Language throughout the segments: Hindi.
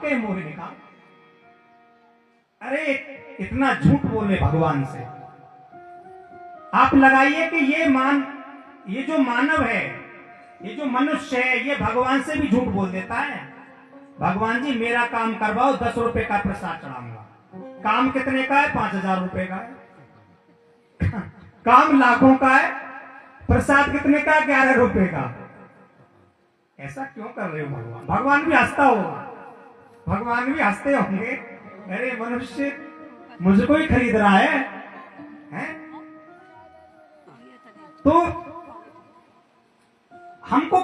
के मोरे ने कहा, अरे इतना झूठ बोले भगवान से। आप लगाइए कि ये जो मानव है, ये जो मनुष्य है, ये भगवान से भी झूठ बोल देता है। भगवान जी मेरा काम करवाओ, 10 रुपए का प्रसाद चढ़ाऊंगा। काम कितने का है? 5000 रुपए का है। काम लाखों का है, प्रसाद कितने का? 11 रुपए का। ऐसा क्यों कर रहे हो भगवान? भगवान भी हंसता होगा, भगवान भी हंसते होंगे, अरे मनुष्य मुझको ही खरीद रहा है, हैं? तो हमको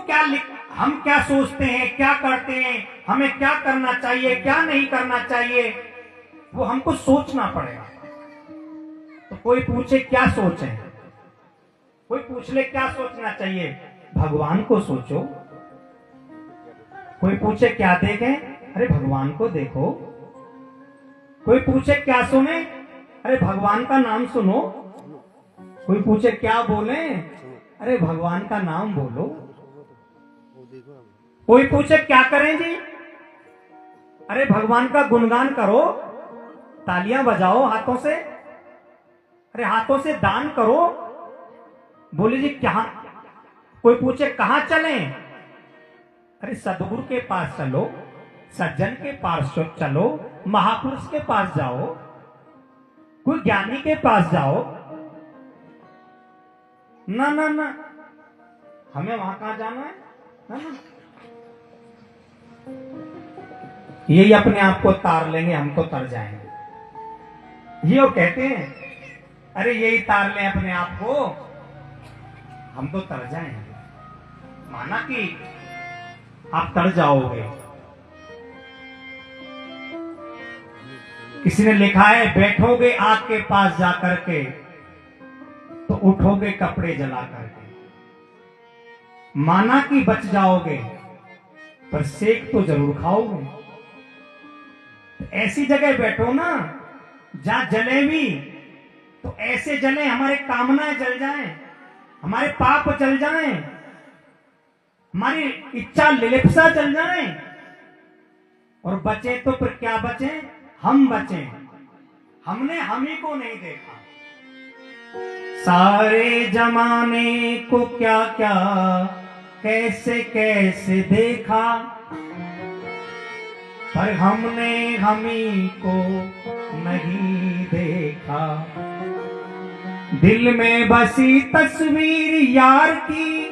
हम क्या सोचते हैं, क्या करते हैं, हमें क्या करना चाहिए, क्या नहीं करना चाहिए, वो हमको सोचना पड़ेगा। तो कोई पूछे क्या सोचे, कोई पूछ ले क्या सोचना चाहिए, भगवान को सोचो। कोई पूछे क्या देखें, अरे भगवान को देखो। कोई पूछे क्या सुने, अरे भगवान का नाम सुनो। कोई पूछे क्या बोले, अरे भगवान का नाम बोलो। कोई पूछे क्या करें जी, अरे भगवान का गुणगान करो, तालियां बजाओ हाथों से, अरे हाथों से दान करो। बोले जी क्या? कोई पूछे कहां चलें, अरे सदगुरु के पास चलो, सज्जन के पास चलो, महापुरुष के पास जाओ, कोई ज्ञानी के पास जाओ। ना ना ना, हमें वहां कहां जाना है? ना ना, यही अपने आप को तार लेंगे, हम तो तर जाएंगे। ये वो कहते हैं, अरे यही तार लें अपने आप को, हम तो तर जाएंगे। माना कि आप तर जाओगे। किसी ने लिखा है, बैठोगे आग के पास जाकर के तो उठोगे कपड़े जला करके। माना कि बच जाओगे, पर सेक तो जरूर खाओगे। तो ऐसी जगह बैठो ना जहां जले भी तो ऐसे जले, हमारे कामनाएं जल जाएं, हमारे पाप जल जाएं, हमारी इच्छा लिलिप्सा जल जाए, और बचे तो फिर क्या बचे? हम बचे। हमने हम ही को नहीं देखा। सारे जमाने को क्या क्या कैसे कैसे देखा, पर हमने हम ही को नहीं देखा। दिल में बसी तस्वीर यार की,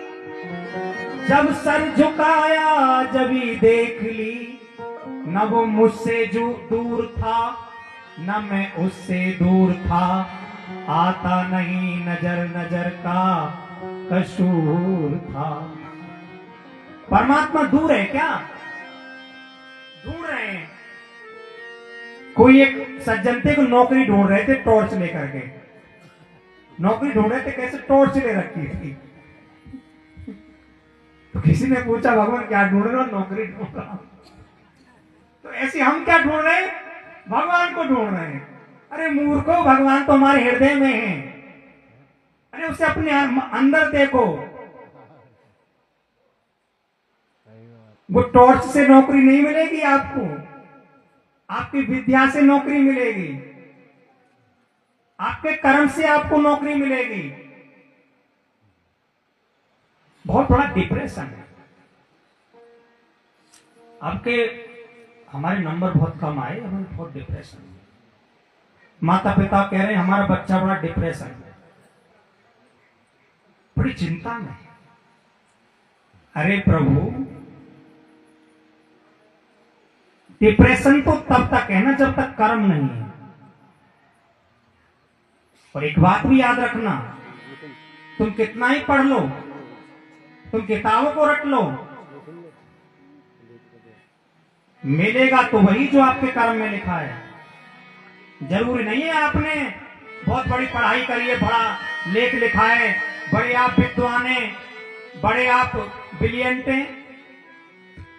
जब सर झुकाया जभी देख ली। न वो मुझसे जो दूर था, न मैं उससे दूर था। आता नहीं नजर नजर का कसूर था। परमात्मा दूर है क्या? ढूंढ रहे हैं। कोई एक सज्जन थे को नौकरी ढूंढ रहे थे, टॉर्च लेकर के नौकरी ढूंढ रहे थे। कैसे? टॉर्च ले रखी थी। तो किसी ने पूछा, भगवान क्या ढूंढ रहे हो? नौकरी ढूंढ रहा हूं। तो ऐसे हम क्या ढूंढ रहे हैं? भगवान को ढूंढ रहे हैं। अरे मूर्खो, भगवान तो हमारे हृदय में है। अरे उसे अपने अंदर देखो। वो टॉर्च से नौकरी नहीं मिलेगी आपको, आपकी विद्या से नौकरी मिलेगी, आपके कर्म से आपको नौकरी मिलेगी। बहुत बड़ा डिप्रेशन है। आपके हमारे नंबर बहुत कम आए, हमें बहुत डिप्रेशन है। माता पिता कह रहे हैं हमारा बच्चा बड़ा डिप्रेशन है, बड़ी चिंता में। अरे प्रभु, डिप्रेशन तो तब तक है ना जब तक कर्म नहीं है। और एक बात भी याद रखना, तुम कितना ही पढ़ लो, तुम किताबों को रट लो, मिलेगा तो वही जो आपके कर्म में लिखा है। जरूरी नहीं है आपने बहुत बड़ी पढ़ाई करी है, बड़ा लेख लिखा है, बड़े आप विद्वान हैं, बड़े आप ब्रिलियंट हैं,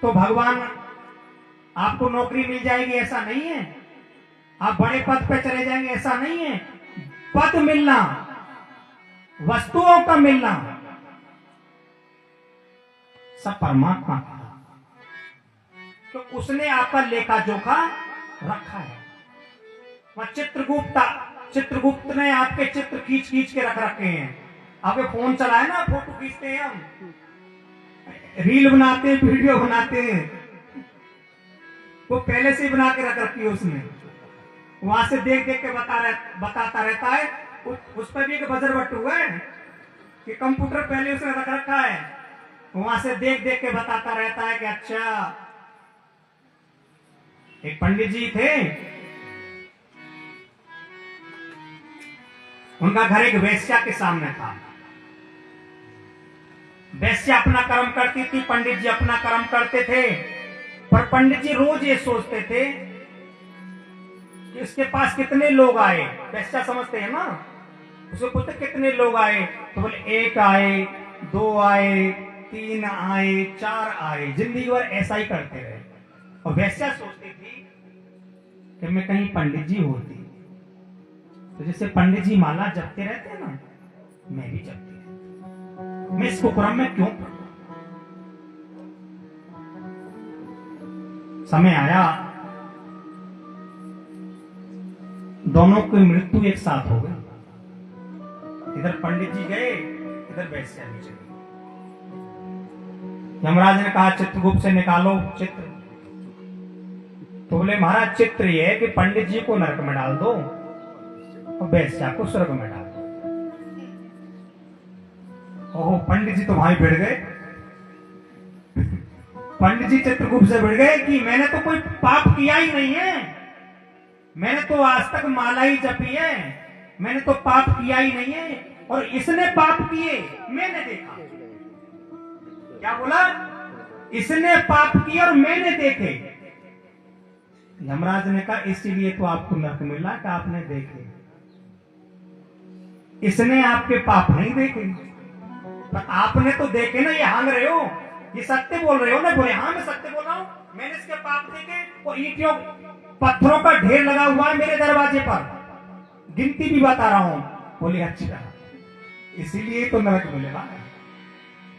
तो भगवान आपको नौकरी मिल जाएगी, ऐसा नहीं है। आप बड़े पद पे चले जाएंगे, ऐसा नहीं है। पद मिलना, वस्तुओं का मिलना, सब परमात्मा का। तो उसने आपका लेखा जोखा रखा है। वह चित्रगुप्त ने आपके चित्र खींच खींच के रख रखे हैं। आपके फोन चलाए ना, फोटो खींचते हैं हम, रील बनाते हैं, वीडियो बनाते हैं, वो पहले से ही बना के रख रखी है उसने। वहां से देख देख के बताता रहता है। उस पर भी एक बजर बट्टू हुआ है कि कंप्यूटर पहले उसने रख रखा है, वहां से देख देख के बताता रहता है कि अच्छा। एक पंडित जी थे, उनका घर एक वेश्या के सामने था। वेश्या अपना कर्म करती थी, पंडित जी अपना कर्म करते थे। पर पंडित जी रोज ये सोचते थे कि इसके पास कितने लोग आए। वेश्या समझते हैं ना, उसे पूछते कितने लोग आए, तो बोले 1 आए, 2 आए, 3 आए, 4 आए। जिंदगी भर ऐसा ही करते रहे। और वेश्या सोचती थी कि मैं कहीं पंडित जी होती तो जैसे पंडित जी माला जपते रहते हैं ना, मैं भी जपती रहती। मैं इस कुकर्म में क्यों पड़ूं? समय आया, दोनों की मृत्यु एक साथ हो गई। इधर पंडित जी गए, इधर वेश्या भी चली। यमराज ने कहा चित्रगुप्त से निकालो चित्र। तो बोले महाराज चित्र ये है कि पंडित जी को नरक में डाल दो और वेश्या को स्वर्ग में डाल दो। ओहो, पंडित जी तो भाई भिड़ गए। पंडित जी चित्रगुप्त से भिड़ गए कि मैंने तो कोई पाप किया ही नहीं है, मैंने तो आज तक माला ही जपी है, मैंने तो पाप किया ही नहीं है, और इसने पाप किए मैंने देखा। क्या बोला? इसने पाप किए और मैंने देखे। यमराज ने कहा इसीलिए तो आपको नरक मिला कि आपने देखे, इसने आपके पाप नहीं देखे। पर आपने तो देखे ना, ये हांग रहे हो, ये सत्य बोल रहे हो ना। बोले हाँ मैं सत्य बोल रहा हूं, मैंने इसके पाप देखे। वो ईंटों पत्थरों का ढेर लगा हुआ है मेरे दरवाजे पर, गिनती भी बता रहा हूं। बोले अच्छा, इसीलिए तो नरक मिलेगा।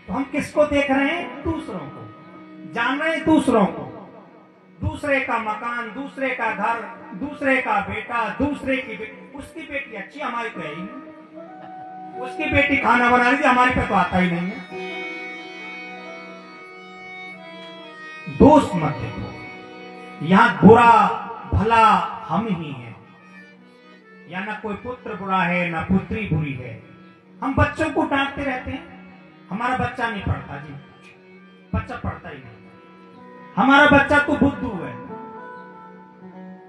तो हम किसको देख रहे हैं? दूसरों को जान रहे हैं, दूसरों को, दूसरे का मकान, दूसरे का घर, दूसरे का बेटा, दूसरे की उसकी बेटी अच्छी, हमारी तो है ही नहीं। उसकी बेटी खाना बना रही थी, हमारी पे तो आता ही नहीं है। दोस्त मत देखो, यहां बुरा भला हम ही हैं। या ना कोई पुत्र बुरा है ना पुत्री बुरी है। हम बच्चों को डांटते रहते हैं, हमारा बच्चा नहीं पढ़ता जी, बच्चा पढ़ता ही नहीं, हमारा बच्चा तो बुद्धू है।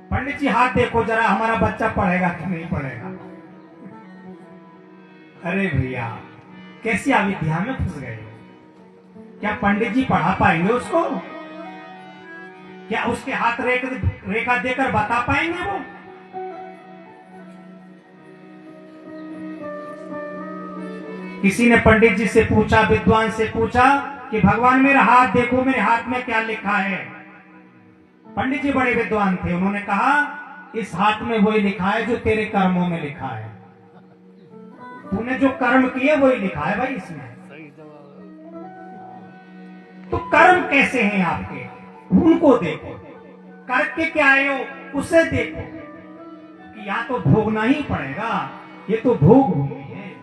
पंडित जी हाथ देखो जरा, हमारा बच्चा पढ़ेगा कि नहीं पढ़ेगा? अरे भैया, कैसी अविद्या में फंस गए हो? क्या पंडित जी पढ़ा पाएंगे उसको? क्या उसके हाथ रेखा देकर बता पाएंगे वो? किसी ने पंडित जी से पूछा, विद्वान से पूछा कि भगवान मेरा हाथ देखो, मेरे हाथ में क्या लिखा है? पंडित जी बड़े विद्वान थे, उन्होंने कहा इस हाथ में वही लिखा है जो तेरे कर्मों में लिखा है। तूने जो कर्म किए वही लिखा है भाई इसमें। तो कर्म कैसे हैं आपके, उनको देखो। करके क्या आए हो उसे देखो कि या तो भोगना ही पड़ेगा, ये तो भोग भूमि है।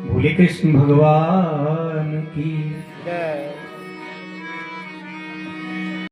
बोले कृष्ण भगवान की जय।